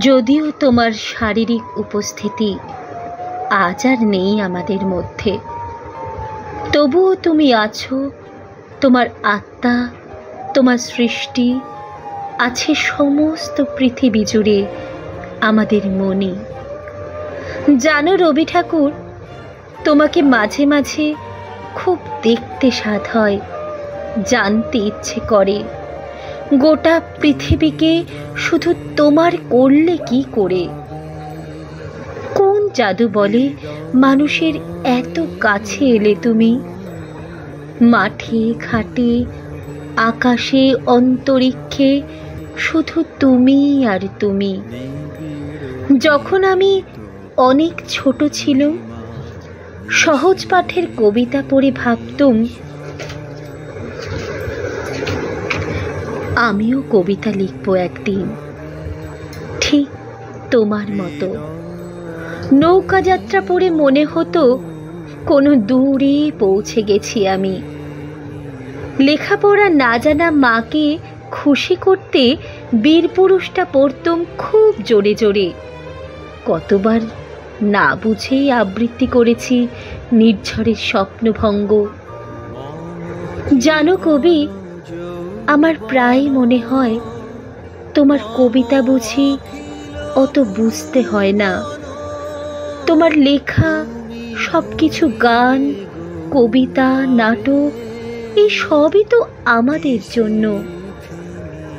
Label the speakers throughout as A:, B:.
A: যদিও তোমার শারীরিক উপস্থিতি আজ আর নেই আমাদের মধ্যে, তবুও তুমি আছো। তোমার আত্মা, তোমার সৃষ্টি আছে সমস্ত পৃথিবী জুড়ে আমাদের মনে। জানো রবি ঠাকুর, তোমাকে মাঝে মাঝে খুব দেখতে স্বাদ হয়, জানতে ইচ্ছে করে গোটা পৃথিবীকে শুধু তোমার করলে কি করে। কোন জাদু বলে মানুষের এত কাছে এলে তুমি? মাঠে ঘাটে আকাশে অন্তরিক্ষে শুধু তুমি আর তুমি। যখন আমি অনেক ছোট ছিলাম, সহজ পাঠের কবিতা পড়ে ভাবতুম আমিও কবিতা লিখব একদিন, ঠিক তোমার মতো। নৌকা যাত্রা পড়ে মনে হতো কোনো দূরে পৌঁছে গেছি আমি। লেখাপড়া না জানা মাকে খুশি করতে বীরপুরুষটা পড়তুম খুব জোরে জোরে। কতবার না বুঝেই আবৃত্তি করেছি নির্ঝরের স্বপ্নভঙ্গ। জানো কবি, আমার প্রায় মনে হয় তোমার কবিতা বুঝি অত বুঝতে হয় না। তোমার লেখা সব কিছু, গান, কবিতা, নাটক, এই সবই তো আমাদের জন্য।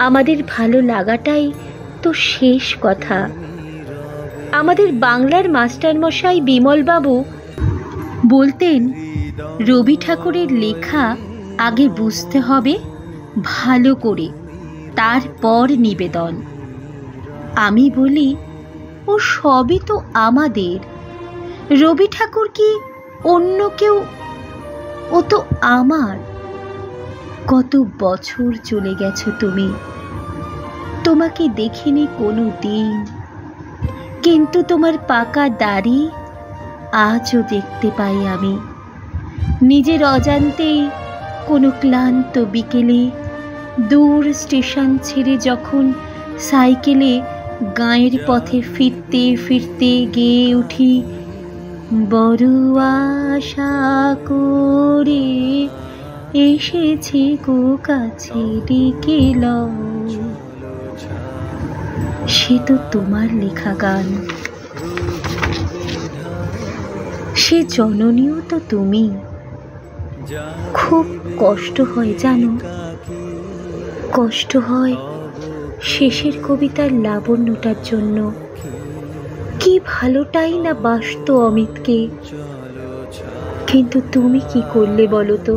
A: আমাদের ভালো লাগাটাই তো শেষ কথা। আমাদের বাংলার মাস্টারমশাই বিমলবাবু বলতেন, রবি ঠাকুরের লেখা আগে বুঝতে হবে ভালো করে, তারপর নিবেদন। আমি বলি, ও সবই তো আমাদের। রবি ঠাকুর কি অন্য কেউ? ও তো আমার। কত বছর চলে গেছো তুমি, তোমাকে দেখিনি কোনো দিন, কিন্তু তোমার পাকা দাড়ি আজও দেখতে পাই আমি। নিজের অজান্তেই কোনো ক্লান্ত বিকেলে দূর স্টেশন ছেড়ে যখন সাইকেলে গাঁয়ের পথে ফিরতে ফিরতে গেয়ে উঠি, বড় আশা করে এসেছি গো কাছে ডেকে লও। সে তো তোমার লেখা গান, সে জননীও তো তুমি। খুব কষ্ট হয় জানো, কষ্ট হয় শেষের কবিতার লাবণ্যটার জন্য। কি ভালোটাই না বাসত অমিতকে, কিন্তু তুমি কি করলে বলো তো?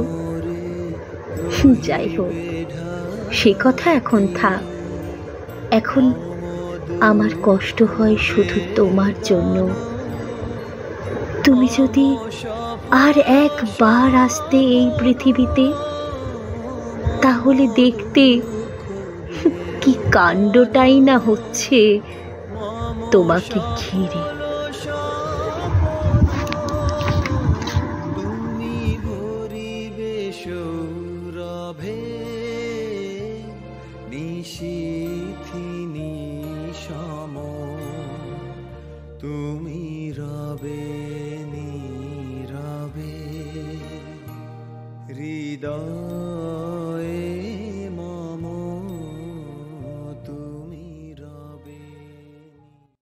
A: যাই হোক, সে কথা এখন থাক। এখন আমার কষ্ট হয় শুধু তোমার জন্য। তুমি যদি আর একবার আসতে এই পৃথিবীতে, তাহলে দেখতে কি কাণ্ডটাই না হচ্ছে তোমাকে ঘিরে।